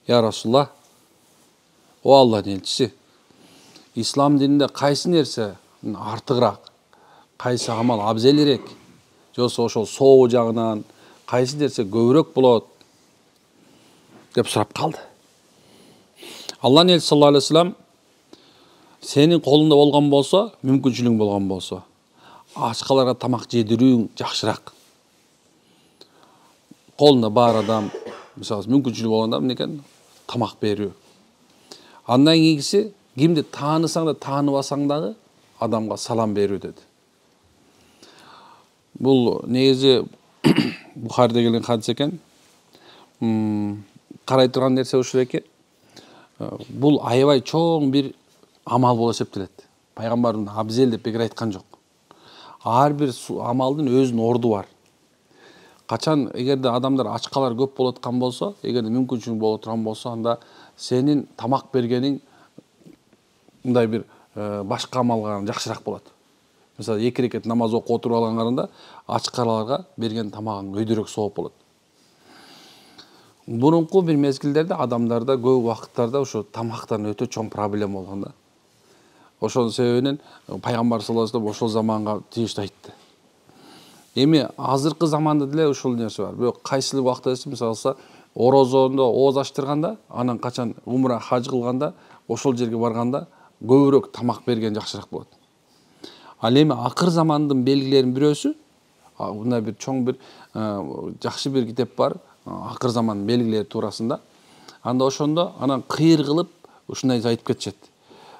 Ya Rasulullah, o Allah'ın elçisi, İslam dininde qayсы нерсе артығырақ, qayсы амал абзелірек, жоқса ошол соо жагынан qayсы нерсе көбүрөөк болот деп сурап калды. Аллахтын элчиси саллаллаху алейхи вассалам, сенин колуңда болгон болсо, мүмкүнчүлүгүң болгон болсо, ачкаларга тамак жедирүүң жакшыраак. Колунда бар адам, мисалы мүмкүнчүлүгү болгон адам экен, тамак берүү. Андан кийинкиси, кимди таанысаң да тааныбасаң дагы адамга салам берүү деди. Бул негизи Бухарда келген хадис экен. Карай турган нерсе ушул экен. Бул аябай чоң бир амал болуп эсептелет. Пайгамбарыбыз абзел деп бекер айткан жок. Ар бир амалдын өзүнүн орду бар. Качан эгерде адамдар ачкалар көп болуп аткан болсо, эгерде мүмкүнчүлүк болуп турган болсо, анда сенин тамак бергениң мындай бир башка амалга жакшыраак болот. Мисалы, 2 рекет намаз окуп отуруп алгандарында ачкаларга берген тамагың өйдөрөөк сооп болот. Бурунку бир мезгилдерде адамдарда көп убакыттарда ушу тамактан өтө чоң проблема болгон да. Ошонун себебинен пайгамбар саллаллаху алейхи вассалам ошол заманга тийиштүү айтты. Эми азыркы заманда деле ушул нерсе бар. Бирок кайсыл убакта десе, мисалы, орозондо ооз ачтырганда, анан качан умра хаж кылганда, ошол жерге барганда көбүрөөк тамак берген жакшыраак болот. Ал эми акыр замандын белгилеринин бирөөсү, мындай бир чоң бир жакшы бир китеп бар, акыр замандын белгилери туурасында. Анда ошондо анан кыйыр кылып ушундай айтып кетишет.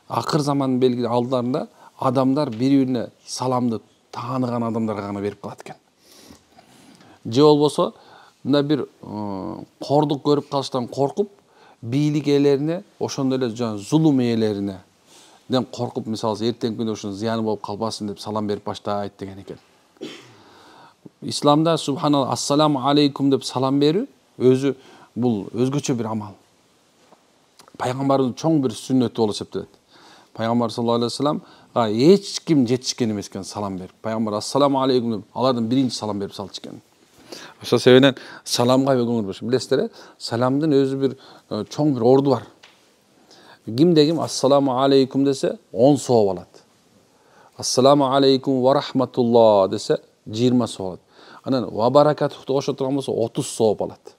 Акыр замандын белгилери алдарында адамдар бири-бирине саламды тааныган адамдарга гана берип калат экен. Же болбосо мындай бир кордук көрүп калыштан коркуп, бийлик ээлерине, ошондой эле зулум ээлерине коркуп, мисалы, эртеңки күнү ушунун зыяны болуп калбасын деп салам берип баштайт деген экен. Исламда субханалла, ассаламу алейкум деп салам берүү өзү бул өзгөчө бир амал. Пайгамбардын чоң бир сүннөтү болуп эсептелет. Пайгамбар саллаллаху алейхи вассаламга эч ким жетишкен эмес экен салам берип. Пайгамбар ассаламу алейкум деп алардын биринчи салам берип салчу экен. Ошол себептен саламга көңүл буруш. Билесиздер, саламдын өзү бир чоң бир орду бар. Кимде ким ассаламу алейкум десе 10 сооп алат. Ассаламу алейкум ва рахматулла десе 20 сооп алат. Анан ва баракатухту кошо турган болсо 30 сооп алат.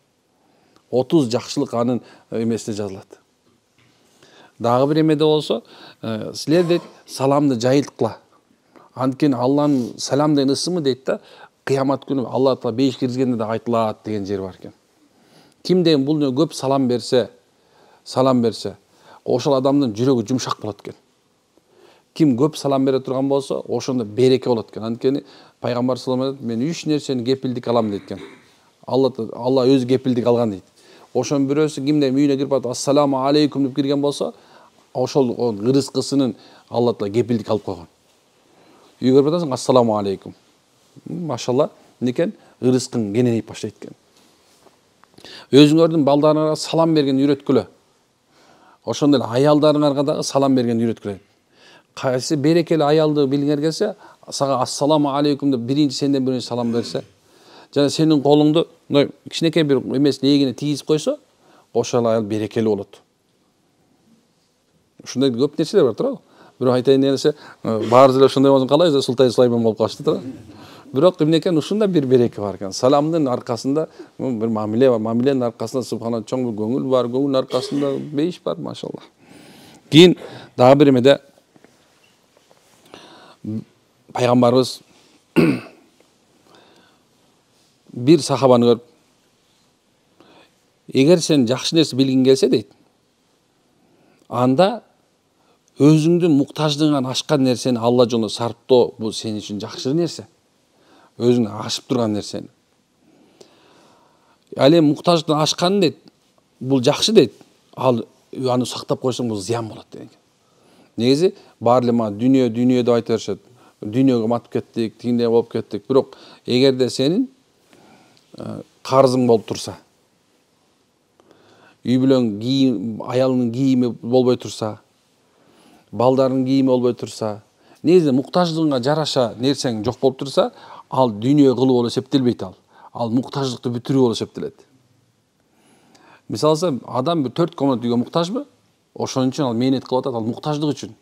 30 жакшылык анын эмесине жазылат. Дагы бир эмеде болсо, силер дейт саламды жайылткыла. Анткени Алланын салам деген ысымы дейт да, кыямат күнү Алла Таала бейиш киргизгенде да айтылат деген жери бар экен. Ким деген бул көп салам берсе, ошол адамдын жүрөгү жумшак болот экен. Ким көп салам бере турган болсо, ошондо береке болот экен. Анткени пайгамбар саллаллаху алейхи вассалам, мен 3 нерсени кепилдик алам дейт экен. Алла өзү кепилдик алган дейт. Ошонун бирөөсү кимде үйүнө кирип атып ассаламу алейкум деп кирген болсо, ошол рызкысынын Алла Таала кепилдик алып койгон. Үйгө кирип атасың ассаламу алейкум. Машалла, некен рызкың кененейип баштайт экен. Өзүңөрдүн балдарыңарга салам берген үйрөткүлө. Ошондой эле аялдарыңарга дагы салам берген үйрөткүлө. Кайсы берекелүү аялды билгиңер келсе, сага ассаламу алейкум деп биринчи сенден биринчи салам берсе, жана сенин колуңду мындай кичинекей бир эмесин эгине тийгизип койсо, ошол аял берекелүү болот. Ушундай көп нерселер бар туурабы? Бирок айтайын десе, баарыбыз эле ошондой болсун каалайбыз, Султан Сулайман болуп калышты туура. Бирок эмнекен ушунда бир береке бар экен. Саламдын аркасында бир мамиле бар. Мамиленин аркасында субханалла чоң бир көңүл бар. Көңүлдүн аркасында бейиш бар, машалла. Кийин дагы бир эмеде пайгамбарыбыз бир сахабаны көрүп, эгер сен жакшы нерсе билгиң келсе дейт, анда өзүңдүн муктаждыгыңан ашкан нерсени Алла жолуна сарптоо бул сен үчүн жакшы нерсе. Өзүңдүн ашып турган нерсени. Ал эми муктаждыктан ашкан дейт, бул жакшы дейт. Ал аны сактап койсоң бул зыян болот деген. Негизи бар эле дүнүйө деп айта беришет. Дүнүйөгө матып кеттик, тигиндей болуп кеттик. Бирок эгерде сенин карызың болуп турса, үй бүлөң кийим, аялыңдын кийими болбой турса, балдарыңдын кийими болбой турса, негизи муктаждыгыңа жараша нерсең жок болуп турса, ал дүнүйө кылуу болуп эсептелбейт ал. Ал муктаждыкты бүтүрүү болуп эсептелет. Мисалы адам bir 4 комнат үйгө муктажбы? Ошон үчүн ал мээнет кылып атат, ал муктаждык үчүн.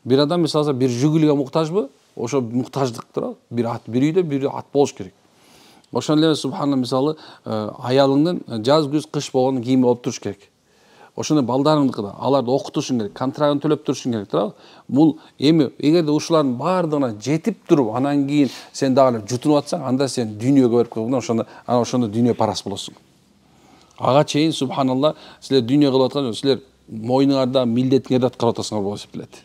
Bir adam мисалы bir жүгүлгө муктажбы? Ошо муктаждык туурабы? Bir at, bir үйдө bir at болуш керек. Ошон эле субханалла мисалы аялыңдын жаз, күз, кыш болгон кийими болуп туруш керек. Ошондой балдарыңдыкы да, аларды окутушуң керек, контрагын төлөп турушуң керек, туурабы? Бул эми эгерде ушулардын баардыгына жетип туруп, анан кийин сен дагы жутунуп атсаң, анда сен дүйнөгө барып калганда ошондо дүйнө парас болосуң. Ага чейин субханалла силер дүйнө кылып аткан, силер мойнуңарда милдетиңерди аткарып атасыңар болуп эсептелет.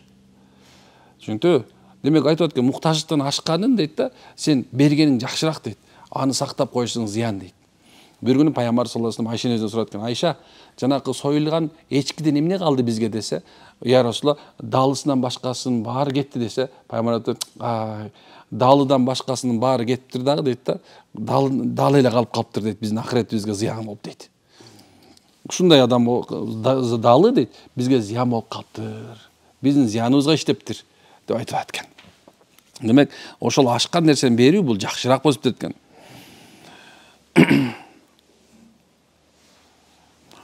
Түшүнүктүбү? Демек айтып аткан муктаждыктан ашканын дейт да, сен бергениң жакшыраак дейт. Аны сактап коюшуң зыян дейт. Bir günü Peygamber sallallahu aleyhi ve sellem Ayşe'nin özüne soratken, Ayşe, janakı soyulgan eçkiden emne kaldı bizge dese, ya Resulullah, dalısından başkasının bağır gitti dese, Peygamber aytты, dalıdan başkasının bağır gettir dağı deydi da, dalıyla kalıp kaptır deydi, bizim ahiretibizge ziyan olup deydi. Şunday adam o dalı deydi, bizge ziyan olup kaptır, bizim ziyanımızga işteptir, dep aytып atkan. Demek, oşol aşkan nerseni beriyor, bul jakşıraak bolуп ketкен.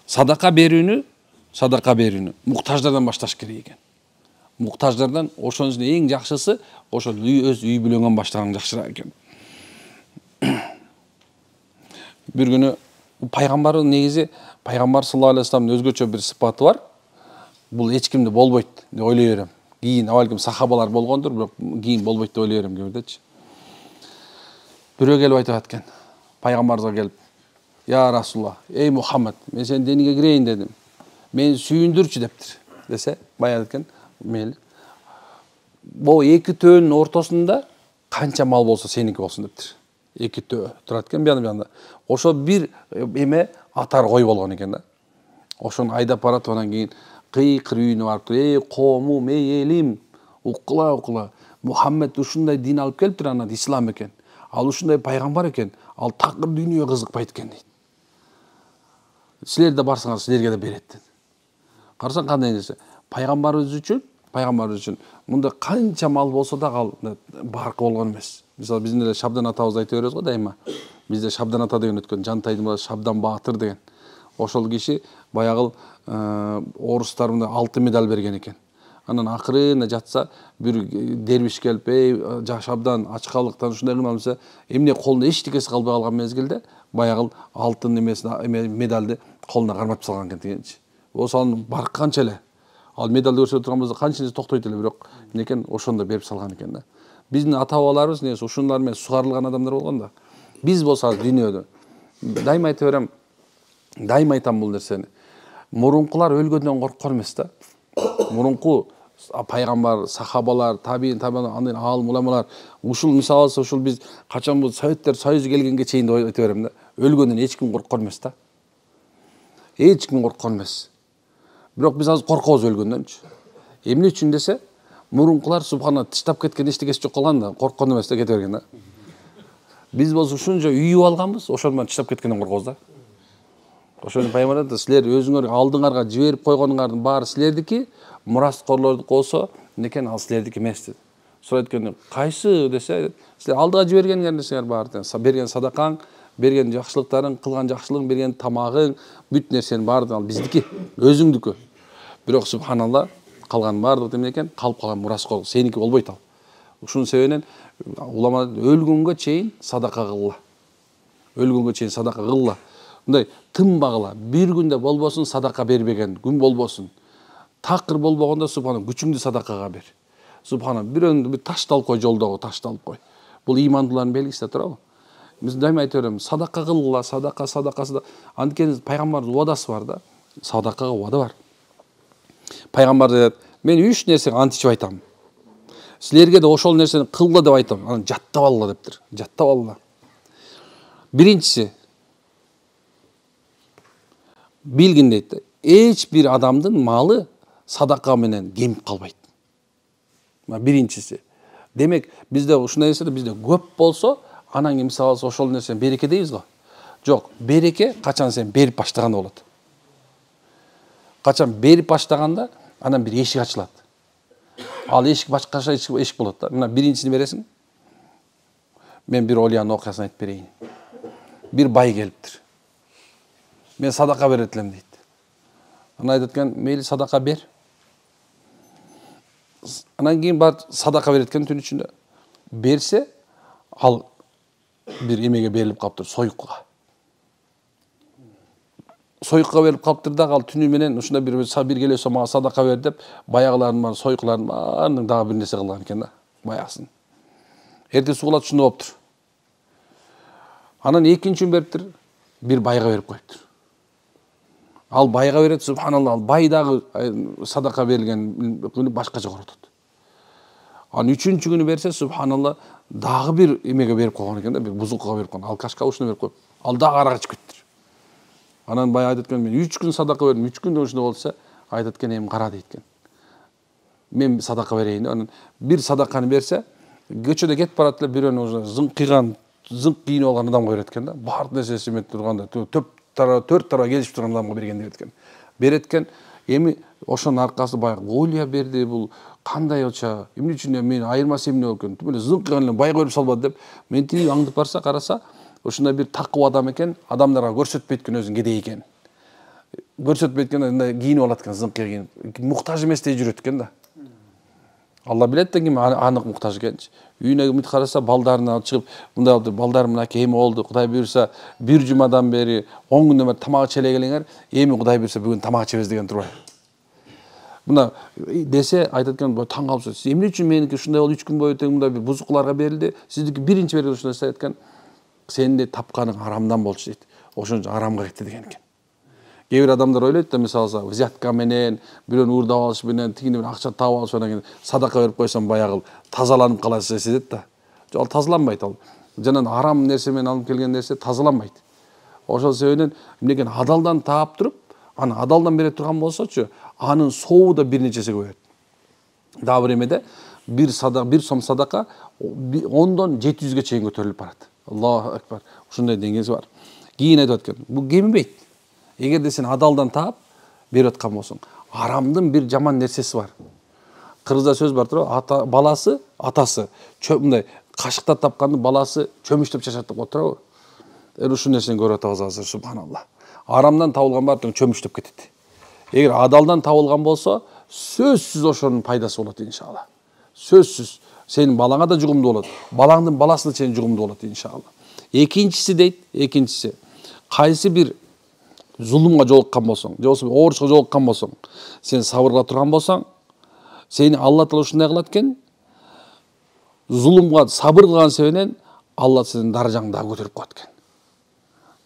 Sadaka berүүнү muktаждардан башташ керек экен. Muktаждардан ошонун ичинде эң жакшысы ошол өз үй бүлөңөн баштагаң жакшыраак экен. Bir günü пайгамбардын негизи пайгамбар саллаллаху алейхи вассаламдын өзгөчө bir сыпаты бар. Бул эч кимде болбойт деп ойлой берем. Кийин абалким сахабалар болгондур, бирок кийин болбойт деп ойлой берем кебирдечи. Бирөө келип айтып аткан. Пайгамбарга келип, "Ya Rasulullah, ey Muhammed, men sen diniga gireyin dedim. Meni sүйүндүрчү дептир." Dese, баягы айтқан, мейли. Бул эки төөнүн ортосунда канча мал болсо сеники болсун дептир. Эки төө турат экен бияна. Ошо бир эме атар кой болгон экен да. Ошону айдап барат, анан кийин кыйкыр үйүнө барып, "Эй коомум, эй элим, укула. Мухаммед ушундай дин алып келиптир, анан ислам экен. Ал ушундай пайгамбар экен, ал такыр дүйнөгө кызыкпайт экен" дейт. Силер да барсаңар, силерге да берет дейт. Карасаң кандай нерсе? Пайгамбарыбыз үчүн мында канча мал болсо да ал баркы болгон эмес. Мисалы биздин эле Шабдан атабыз айтып беребиз го дайыма. Бизде Шабдан ата деген өткөн, Жантайдын баласы Шабдан Баатыр деген. Ошол киши баягы орустар мында алтын медаль берген экен. Анан акырына жатса бир дервиш келип, "Эй, Шабдан ачкалыктан ушундай кылмамса, эмне колунда эчтекеси калбай калган мезгилде баягы алтын медальды колуна карматып салган экен дегенчи. Ошонун барканча эле ал медалды көрсөтүп турган болсо канчасы токтойт эле, бирок эмнекен ошондо берип салган экен да. Биздин ата бабаларыбыз негизи ушундар менен сугарылган адамдар болгон да. Биз болсобуз дүйнөдө дайыма айтып берем, дайыма айтам бул нерсени. Мурункулар өлгөндөн корккон эмес да. Мурунку пайгамбар, сахабалар, табиин, андай алым уламалар, ушул мисалы ушул биз качан бул Советтер Союзу келгенге чейин айтып берем да. Өлгөндөн эч ким корккон эмес да. Эч ким корккон эмес. Бирок биз азыр коркобуз өлгөндөнчү. Эмне үчүн десе, мурункулар субхана тыштап кеткен эчтекеси жок калган да, корккон эмес да, кете берген да. Биз болсо ушунча үйүп алганбыз, ошону менен тыштап кеткенден коркобуз да. Ошону пайгамбар айтты, силер өзүңөр алдыңарга жиберип койгонуңардын баары силердики, мураскорлордуку болсо, некен ал силердики эмес деп. Сурайт экен, кайсы десе, силер алдыга жибергениңер нерсеңер бар деп. Берген садакаң, берген жакшылыктарың, кылган жакшылыгың, берген тамагың, бүт нерсенин баардыгы ал биздики, өзүңдүкү. Бирок субханалла, калган баардыгы эмне экен? Калып калган мураскол, сеники болбойт ал. Ушунун себебинен уламалар өлгөнгө чейин садака кылла. Өлгөнгө чейин садака кылла. Мындай тынбагыла, бир күндө болбосун садака бербеген күн болбосун. Такыр болбогондо субхана күчүңдү садакага бер. Субхана бирөндү бир ташты алып кой, жолдогу ташты алып кой. Бул имандуулардын белгиси да турабы? Биз дайыма айтып берем, садака кылгыла, садака. Анткени пайгамбардын убадасы бар да. Садакага убада бар. Пайгамбар айтат, мен 3 нерсеге ант ичип айтам. Силерге да ошол нерсени кылгыла деп айтам. Анан жаттап алгыла дептир. Жаттап алгыла. Биринчиси билгин дейт. Эч бир адамдын малы садака менен кемип калбайт. Биринчиси. Демек, бизде ушундай нерсе бизде көп болсо, анан кийин мисалы ошол нерсени береке дейбиз го. Жок, береке качан сен берип баштаганда болот. Качан берип баштаганда, анан бир эшик ачылат. Ал эшик башкача эшик болот да. Мына биринчисini бересиң. Мен бир олиянын окуясын айтып берейин. Бир бай келиптир. мен садака берет элем дейт. Анан айтат экен, мейли садака бер. Анан кийин бар садака берет экен түн ичинде. Берсе, ал бир эмеге берилип калыптыр, союкка. Союкка берип калыптыр да, ал түнү менен ушунда бир келе мага садака бер деп, баягылардын бар союклардын баарын дагы бир нерсе кылган экен да, баягысын. Эртеси угулат ушундай болуптур. Анан экинчисин бериптир, бир байга берип коюптур. Ал байга берет, субханалла, ал бай дагы садака берилген күнү башкача коротот. Анан үчүнчү күнү берсе, субханалла, дагы бир эмеге берип койгон экен да, бир бузукка берип койгон, алкашка ушуну берип коюп, ал дагы арак ичип кетиптир. Анан бай айтат экен, мен 3 күн садака бердим, 3 күндө ушундай болса, айтат экен, эми кара дейт экен. Мен садака берейин деп, анан бир садаканы берсе, көчөдө кетип барат эле бирөөнү уже зыңк кийинип алган адамга берет экен да, баардык нерсеси эметип турганда, төрт тарап келишип турган адамга берген деп экен. Берет экен, эми ошонун аркасы баягы Олия берди, бул кандай болчу, эмне үчүн мен айырмасы эмне болуп экен, түбүнө зыңк кылган эле байга берип салбады деп, мен тиги аңдып барса, караса, ушундай бир такып адам экен, адамдарга көрсөтпөйт экен өзүнүн кедей экенин. Көрсөтпөйт экен, мындай кийинип алат экен, зыңк кийинип, муктаж эместей жүрөт экен да. Алла билет да ким анык муктаж экенин. Үйүнө үмүт караса, балдарын алып чыгып, мындай болду, балдарым мынакей эми болду, Кудай буйрса, бир жумадан бери 10 күндөн бери тамак иче элеңер, эми Кудай буйрса бүгүн тамак ичебиз деген турбайбы. Мына десе, айтат экен, таң калып, сиз эмне үчүн меники ушундай болуп 3 күн бою тең мындай бузукларга берилди, сиздики биринчи берилди ушундай айтат экен, сенде тапканың арамдан болчу дейт. Ошон үчүн арамга кетти деген экен. Кээ бир адамдар ойлойт да, мисалы, взятка менен, бирөөнү уурдап алыш менен, тигине бир акча таап алыш менен садака берип койсом баягы тазаланып каласыз десет да. Жок, ал тазаланбайт ал. Жанагы арам нерсе менен алып келген нерсе тазаланбайт. Ошол себептен эмнекен адалдан таап туруп, аны адалдан бере турган болсочу, анын сообу да бир нечеси көбөйөт. Дагы бир эмеде бир сом садака 10дон 700ге чейин көтөрүлүп барат. Аллаху акбар. Ушундай деңгеси бар. Кийин айтып аткан, бул кемибейт. Эгерде сен адалдан таап берип аткан болсоң, арамдын бир жаман нерсеси бар. Кыргызда сөз бар туурабы, баласы, атасы мындай кашыкта тапканды баласы чөмүчтөп чачат деп отурабы. Ушул нерсени көрүп атабыз азыр, субханалла. Арамдан табылган баары тең чөмүчтөп кетет. Эгер адалдан табылган болсо, сөзсүз ошонун пайдасы болот иншалла. Сөзсүз сенин балаңа да жугумдуу болот, балаңдын баласы да сенин жугумдуу болот иншалла. Экинчиси дейт, экинчиси кайсы бир зулумга жолуккан болсоң, же болбосо ооручка жолуккан болсоң, сен сабырга турган болсоң, сени Алла Таала ушундай кылат экен, зулумга сабыр кылган себебинен Алла сенин даражаңды дагы көтөрүп коет экен.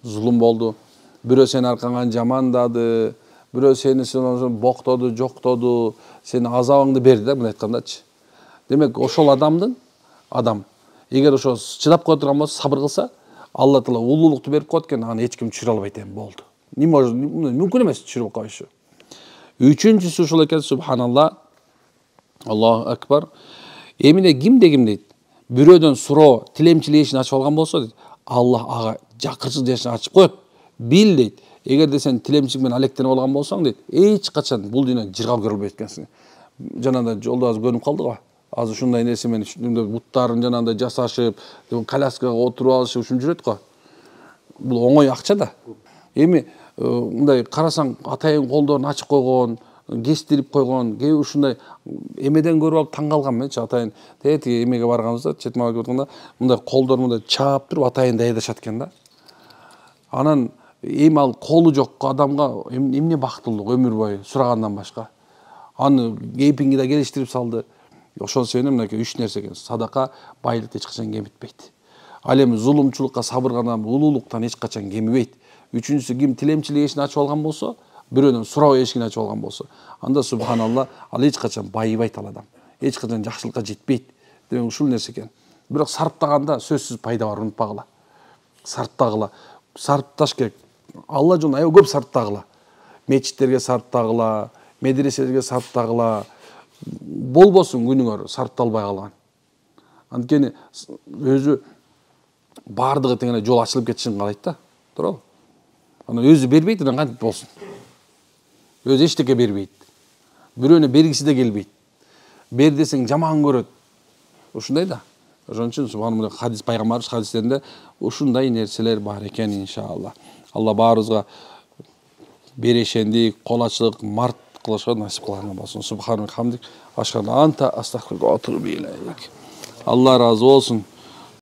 Зулум болду, бирөө сени аркаңан жамандады, бирөө сени боктоду, жоктоду, сени азабыңды берди да, мындай айткандачы. Демек, ошол адам эгер ошо чыдап кое турган болсо, сабыр кылса, Алла Таала улуулукту берип коет экен, аны эч ким түшүрө албайт эми, болду. Мүмкүн эмес түшүрүп коюшу. Үчүнчүсү ушул экен, субханалла, Аллаху акбар. Эмине кимде дейт, бирөөдөн суроо, тилемчилешин ачып алган болсо дейт, Аллах ага жакырчылык жашын ачып коет. Бил дейт, эгерде сен тилемчилик менен алектенип алган болсоң дейт, эч качан бул дүйнөдө жыргал көрбөйт экенсиң. Жанагындай жолдо азыр көрүнүп калдыгы. Азыр ушундай нерсе менен буттарын жанагындай жасашып, коляскага отуруп алышып ушинтип жүрөт го. Бул оңой акча да. Эми мындай карасаң, атайын колдорун ачып койгон, кестирип койгон, кээ ушундай эмеден көрүп алып таң калган менчи, атайын тиги эмеге барганыбызда, четмага көргөндө мындай колдорун мындай чаап туруп атайын даярдашат экен да. Анан эми ал колу жок адамга эмне бактылык өмүр бою сурагандан башка. Аны кейпинги да келиштирип салды. Ошол себептен мынакей 3 нерсе экен. Садака байлыкты эч качан кемитпейт. Ал эми зулумчулукка сабыр кылган адам улуулуктан эч качан кемибейт. Үчүнчүсү, ким тилемчилик эшин ачып алган болсо, бирөөнүн суроо эшигин ачып алган болсо, анда субханалла, ал эч качан байыбайт ал адам. Эч качан жакшылыкка жетпейт. Демек ушул нерсе экен. Бирок сарптаганда сөзсүз пайда бар, унутпагыла. Сарптагыла. Сарпташ керек. Алла жолуна аябай көп сарптагыла. Мечиттерге сарптагыла, медреселерге сарптагыла. Болбосун күнүңөр сарпталбай калган. Анткени өзү бардыгы тең эле жол ачылып кетишин каалайт да. Туурабы? Аны өзү бербейт, анан кантип болсун? Өзү эчтеке бербейт. Бирөөнө бергиси да келбейт. Бер десең жаман көрөт. Ушундай да. Ошон үчүн субханалла, хадис пайгамбарыбыз хадистеринде ушундай нерселер бар экен иншалла. Алла баарыбызга берешендик, кол март кылышка насип кылган болсун. Субханак хамдик, ашхана анта астагфирука ва атубу илейк. Алла разы болсун.